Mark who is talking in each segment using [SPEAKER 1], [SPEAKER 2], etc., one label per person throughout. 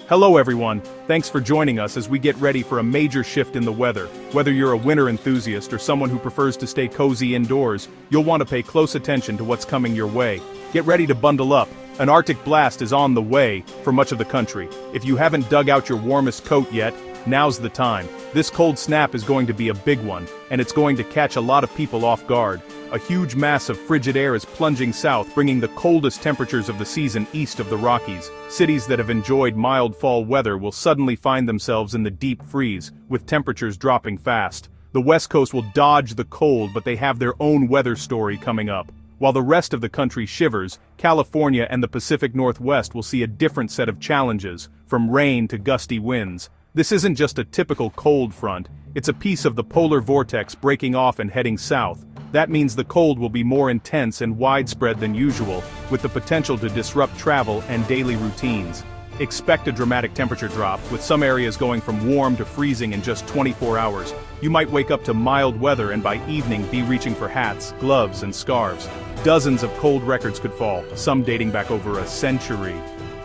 [SPEAKER 1] Hello everyone, thanks for joining us as we get ready for a major shift in the weather. Whether you're a winter enthusiast or someone who prefers to stay cozy indoors, you'll want to pay close attention to what's coming your way. Get ready to bundle up. An Arctic blast is on the way for much of the country. If you haven't dug out your warmest coat yet, now's the time. This cold snap is going to be a big one, and it's going to catch a lot of people off guard. A huge mass of frigid air is plunging south, bringing the coldest temperatures of the season east of the Rockies. Cities that have enjoyed mild fall weather will suddenly find themselves in the deep freeze, with temperatures dropping fast. The West Coast will dodge the cold, but they have their own weather story coming up. While the rest of the country shivers, California and the Pacific Northwest will see a different set of challenges, from rain to gusty winds. This isn't just a typical cold front, it's a piece of the polar vortex breaking off and heading south. That means the cold will be more intense and widespread than usual, with the potential to disrupt travel and daily routines. Expect a dramatic temperature drop, with some areas going from warm to freezing in just 24 hours. You might wake up to mild weather and by evening be reaching for hats, gloves, and scarves. Dozens of cold records could fall, some dating back over a century.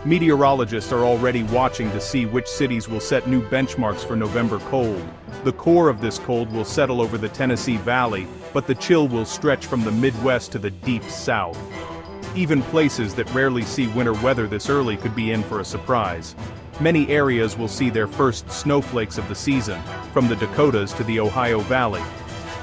[SPEAKER 1] Meteorologists are already watching to see which cities will set new benchmarks for November cold. The core of this cold will settle over the Tennessee Valley, but the chill will stretch from the Midwest to the deep South. Even places that rarely see winter weather this early could be in for a surprise. Many areas will see their first snowflakes of the season, from the Dakotas to the Ohio Valley.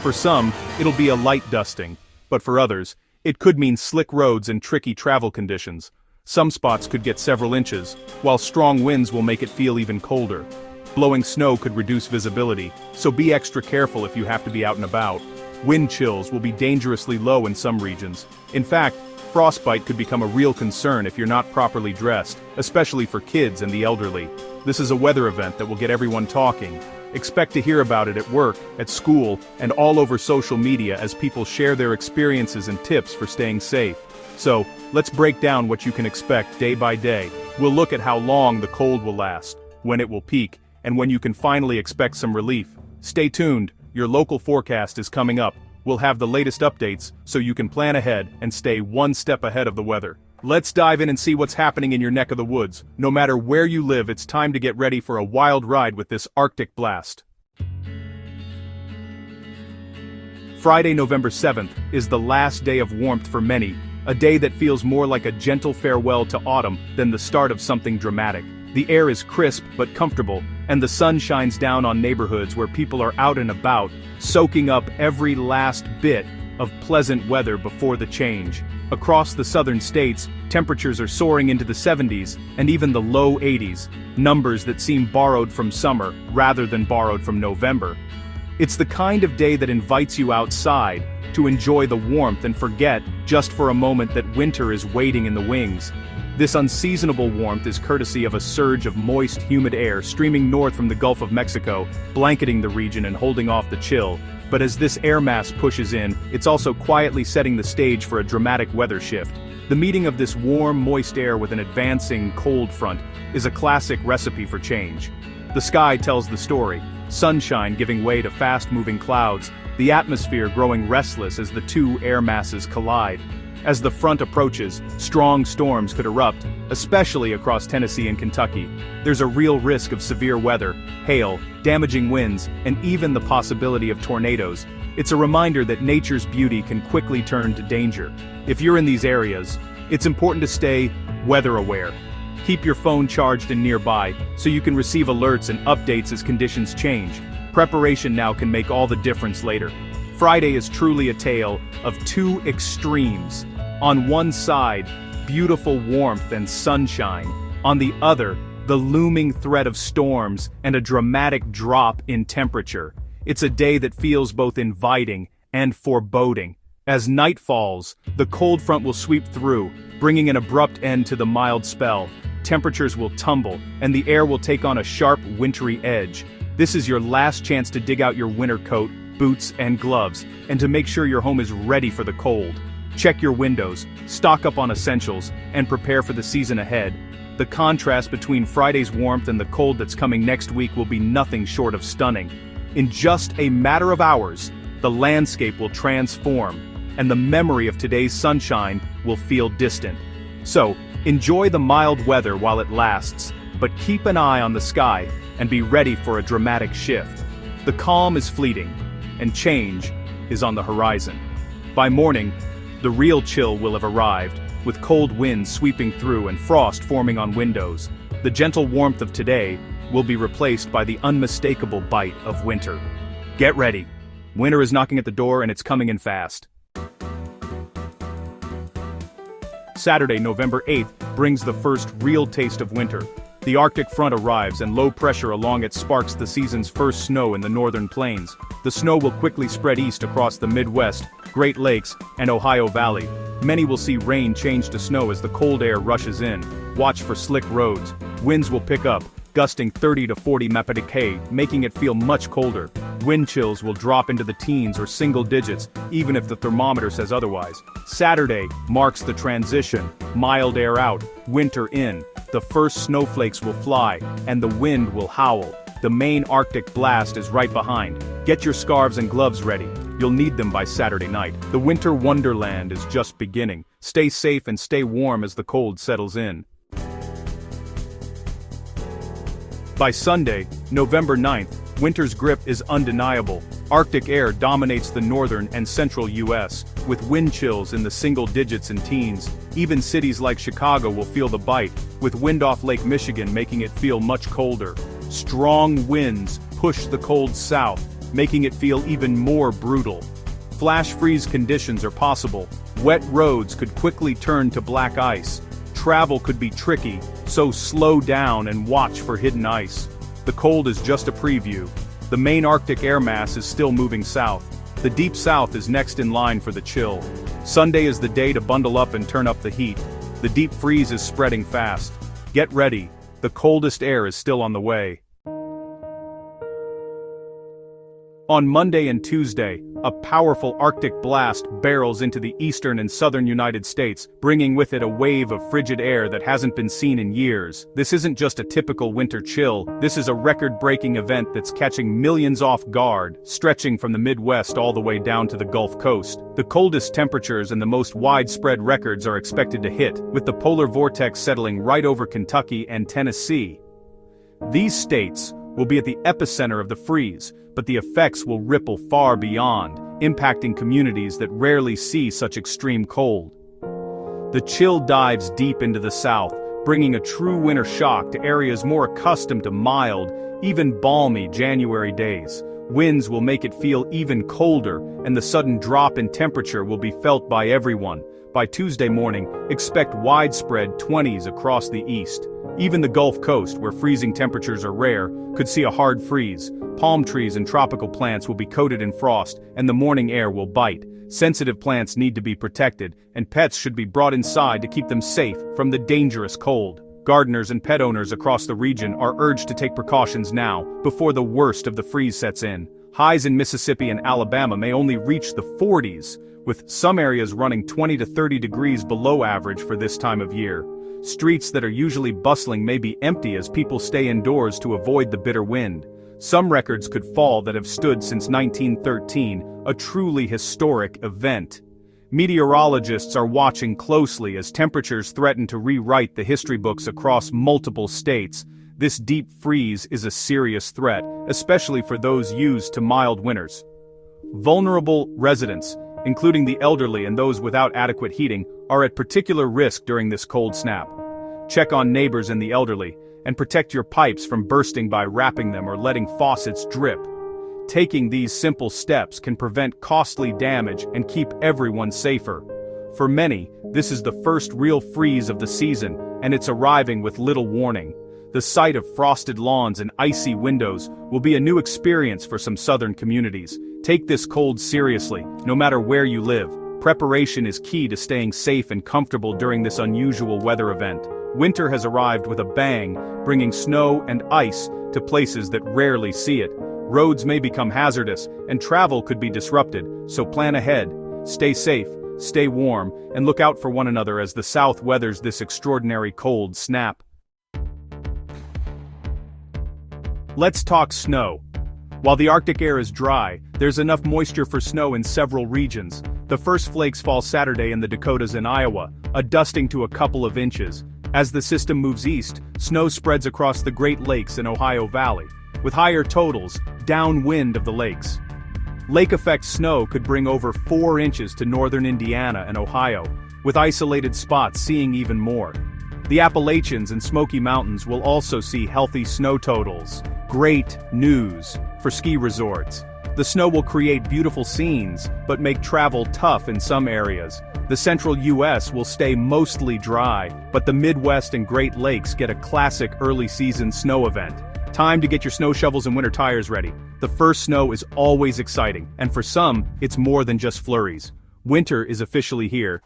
[SPEAKER 1] For some, it'll be a light dusting, but for others, it could mean slick roads and tricky travel conditions. Some spots could get several inches, while strong winds will make it feel even colder. Blowing snow could reduce visibility, so be extra careful if you have to be out and about. Wind chills will be dangerously low in some regions. In fact, frostbite could become a real concern if you're not properly dressed, especially for kids and the elderly. This is a weather event that will get everyone talking. Expect to hear about it at work, at school, and all over social media as people share their experiences and tips for staying safe. So, let's break down what you can expect day by day. We'll look at how long the cold will last, when it will peak, and when you can finally expect some relief. Stay tuned, your local forecast is coming up. We'll have the latest updates, so you can plan ahead and stay one step ahead of the weather. Let's dive in and see what's happening in your neck of the woods. No matter where you live, it's time to get ready for a wild ride with this Arctic blast. Friday, November 7th, is the last day of warmth for many, a day that feels more like a gentle farewell to autumn than the start of something dramatic. The air is crisp but comfortable, and the sun shines down on neighborhoods where people are out and about, soaking up every last bit of pleasant weather before the change. Across the southern states, temperatures are soaring into the 70s and even the low 80s, numbers that seem borrowed from summer rather than borrowed from November. It's the kind of day that invites you outside to enjoy the warmth and forget, just for a moment, that winter is waiting in the wings. This unseasonable warmth is courtesy of a surge of moist, humid air streaming north from the Gulf of Mexico, blanketing the region and holding off the chill. But as this air mass pushes in, it's also quietly setting the stage for a dramatic weather shift. The meeting of this warm, moist air with an advancing cold front is a classic recipe for change. The sky tells the story, sunshine giving way to fast-moving clouds, the atmosphere growing restless as the two air masses collide. As the front approaches, strong storms could erupt, especially across Tennessee and Kentucky. There's a real risk of severe weather, hail, damaging winds, and even the possibility of tornadoes. It's a reminder that nature's beauty can quickly turn to danger. If you're in these areas, it's important to stay weather aware. Keep your phone charged and nearby, so you can receive alerts and updates as conditions change. Preparation now can make all the difference later. Friday is truly a tale of two extremes. On one side, beautiful warmth and sunshine. On the other, the looming threat of storms and a dramatic drop in temperature. It's a day that feels both inviting and foreboding. As night falls, the cold front will sweep through, bringing an abrupt end to the mild spell. Temperatures will tumble, and the air will take on a sharp, wintry edge. This is your last chance to dig out your winter coat, boots, and gloves, and to make sure your home is ready for the cold. Check your windows, stock up on essentials, and prepare for the season ahead. The contrast between Friday's warmth and the cold that's coming next week will be nothing short of stunning. In just a matter of hours, the landscape will transform, and the memory of today's sunshine will feel distant. So, enjoy the mild weather while it lasts. But keep an eye on the sky and be ready for a dramatic shift. The calm is fleeting, and change is on the horizon. By morning, the real chill will have arrived, with cold winds sweeping through and frost forming on windows. The gentle warmth of today will be replaced by the unmistakable bite of winter. Get ready. Winter is knocking at the door and it's coming in fast. Saturday, November 8th, brings the first real taste of winter. The Arctic front arrives and low pressure along it sparks the season's first snow in the northern plains. The snow will quickly spread east across the Midwest, Great Lakes, and Ohio Valley. Many will see rain change to snow as the cold air rushes in. Watch for slick roads. Winds will pick up, gusting 30 to 40 mph, making it feel much colder. Wind chills will drop into the teens or single digits, even if the thermometer says otherwise. Saturday marks the transition. Mild air out, winter in. The first snowflakes will fly, and the wind will howl. The main Arctic blast is right behind. Get your scarves and gloves ready. You'll need them by Saturday night. The winter wonderland is just beginning. Stay safe and stay warm as the cold settles in. By Sunday, November 9th, winter's grip is undeniable. Arctic air dominates the northern and central U.S., with wind chills in the single digits and teens. Even cities like Chicago will feel the bite, with wind off Lake Michigan making it feel much colder. Strong winds push the cold south, making it feel even more brutal. Flash freeze conditions are possible. Wet roads could quickly turn to black ice. Travel could be tricky, so slow down and watch for hidden ice. The cold is just a preview. The main Arctic air mass is still moving south. The deep south is next in line for the chill. Sunday is the day to bundle up and turn up the heat. The deep freeze is spreading fast. Get ready, the coldest air is still on the way. On Monday and Tuesday, a powerful Arctic blast barrels into the eastern and southern United States, bringing with it a wave of frigid air that hasn't been seen in years. This isn't just a typical winter chill, this is a record-breaking event that's catching millions off guard, stretching from the Midwest all the way down to the Gulf Coast. The coldest temperatures and the most widespread records are expected to hit, with the polar vortex settling right over Kentucky and Tennessee. These states will be at the epicenter of the freeze, but the effects will ripple far beyond, impacting communities that rarely see such extreme cold. The chill dives deep into the south, bringing a true winter shock to areas more accustomed to mild, even balmy January days. Winds will make it feel even colder, and the sudden drop in temperature will be felt by everyone. By Tuesday morning, expect widespread 20s across the east. Even the Gulf Coast, where freezing temperatures are rare, could see a hard freeze. Palm trees and tropical plants will be coated in frost, and the morning air will bite. Sensitive plants need to be protected, and pets should be brought inside to keep them safe from the dangerous cold. Gardeners and pet owners across the region are urged to take precautions now, before the worst of the freeze sets in. Highs in Mississippi and Alabama may only reach the 40s, with some areas running 20 to 30 degrees below average for this time of year. Streets that are usually bustling may be empty as people stay indoors to avoid the bitter wind. Some records could fall that have stood since 1913, a truly historic event. Meteorologists are watching closely as temperatures threaten to rewrite the history books across multiple states. This deep freeze is a serious threat, especially for those used to mild winters. Vulnerable residents, including the elderly and those without adequate heating, are at particular risk during this cold snap. Check on neighbors and the elderly, and protect your pipes from bursting by wrapping them or letting faucets drip. Taking these simple steps can prevent costly damage and keep everyone safer. For many, this is the first real freeze of the season, and it's arriving with little warning. The sight of frosted lawns and icy windows will be a new experience for some southern communities. Take this cold seriously, no matter where you live. Preparation is key to staying safe and comfortable during this unusual weather event. Winter has arrived with a bang, bringing snow and ice to places that rarely see it. Roads may become hazardous, and travel could be disrupted, so plan ahead. Stay safe, stay warm, and look out for one another as the South weathers this extraordinary cold snap. Let's talk snow. While the Arctic air is dry, there's enough moisture for snow in several regions. The first flakes fall Saturday in the Dakotas and Iowa, a dusting to a couple of inches. As the system moves east, snow spreads across the Great Lakes and Ohio Valley, with higher totals downwind of the lakes. Lake-effect snow could bring over 4 inches to northern Indiana and Ohio, with isolated spots seeing even more. The Appalachians and Smoky Mountains will also see healthy snow totals. Great news for ski resorts. The snow will create beautiful scenes, but make travel tough in some areas. The central U.S. will stay mostly dry, but the Midwest and Great Lakes get a classic early-season snow event. Time to get your snow shovels and winter tires ready. The first snow is always exciting, and for some, it's more than just flurries. Winter is officially here.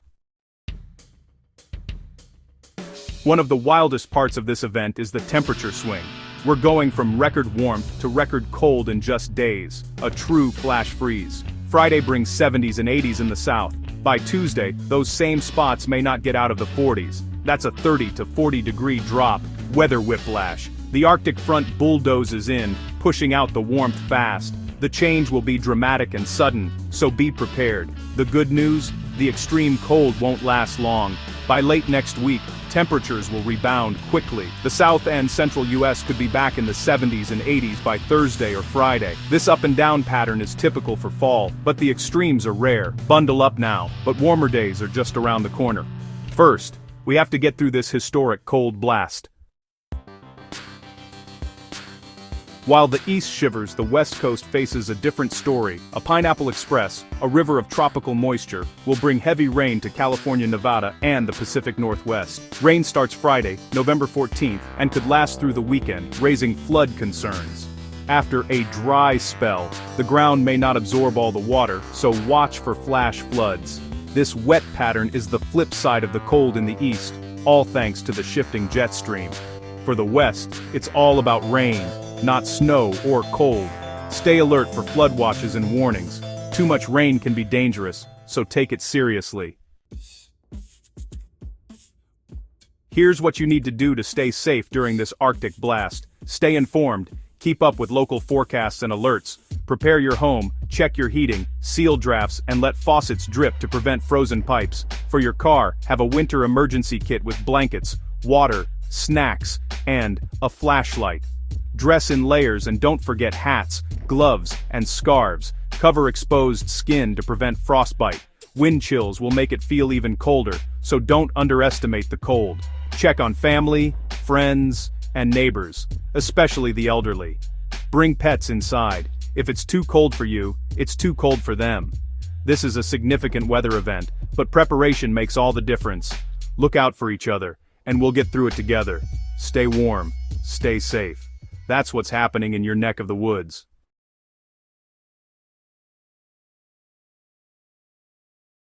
[SPEAKER 1] One of the wildest parts of this event is the temperature swing. We're going from record warmth to record cold in just days. A true flash freeze. Friday brings 70s and 80s in the south. By Tuesday, those same spots may not get out of the 40s. That's a 30 to 40 degree drop. Weather whiplash. The Arctic front bulldozes in, pushing out the warmth fast. The change will be dramatic and sudden, so be prepared. The good news? The extreme cold won't last long. By late next week, temperatures will rebound quickly. The south and central U.S. could be back in the 70s and 80s by Thursday or Friday. This up and down pattern is typical for fall, but the extremes are rare. Bundle up now, but warmer days are just around the corner. First, we have to get through this historic cold blast. While the east shivers, the west coast faces a different story. A Pineapple Express, a river of tropical moisture, will bring heavy rain to California, Nevada, and the Pacific Northwest. Rain starts Friday, November 14th, and could last through the weekend, raising flood concerns. After a dry spell, the ground may not absorb all the water, so watch for flash floods. This wet pattern is the flip side of the cold in the east, all thanks to the shifting jet stream. For the west, it's all about rain, not snow or cold. Stay alert for flood watches and warnings. Too much rain can be dangerous, so take it seriously. Here's what you need to do to stay safe during this Arctic blast. Stay informed, keep up with local forecasts and alerts, prepare your home, check your heating, seal drafts, and let faucets drip to prevent frozen pipes. For your car, have a winter emergency kit with blankets, water, snacks, and a flashlight. Dress in layers and don't forget hats, gloves, and scarves. Cover exposed skin to prevent frostbite. Wind chills will make it feel even colder, so don't underestimate the cold. Check on family, friends, and neighbors, especially the elderly. Bring pets inside. If it's too cold for you, it's too cold for them. This is a significant weather event, but preparation makes all the difference. Look out for each other, and we'll get through it together. Stay warm, stay safe. That's what's happening in your neck of the woods.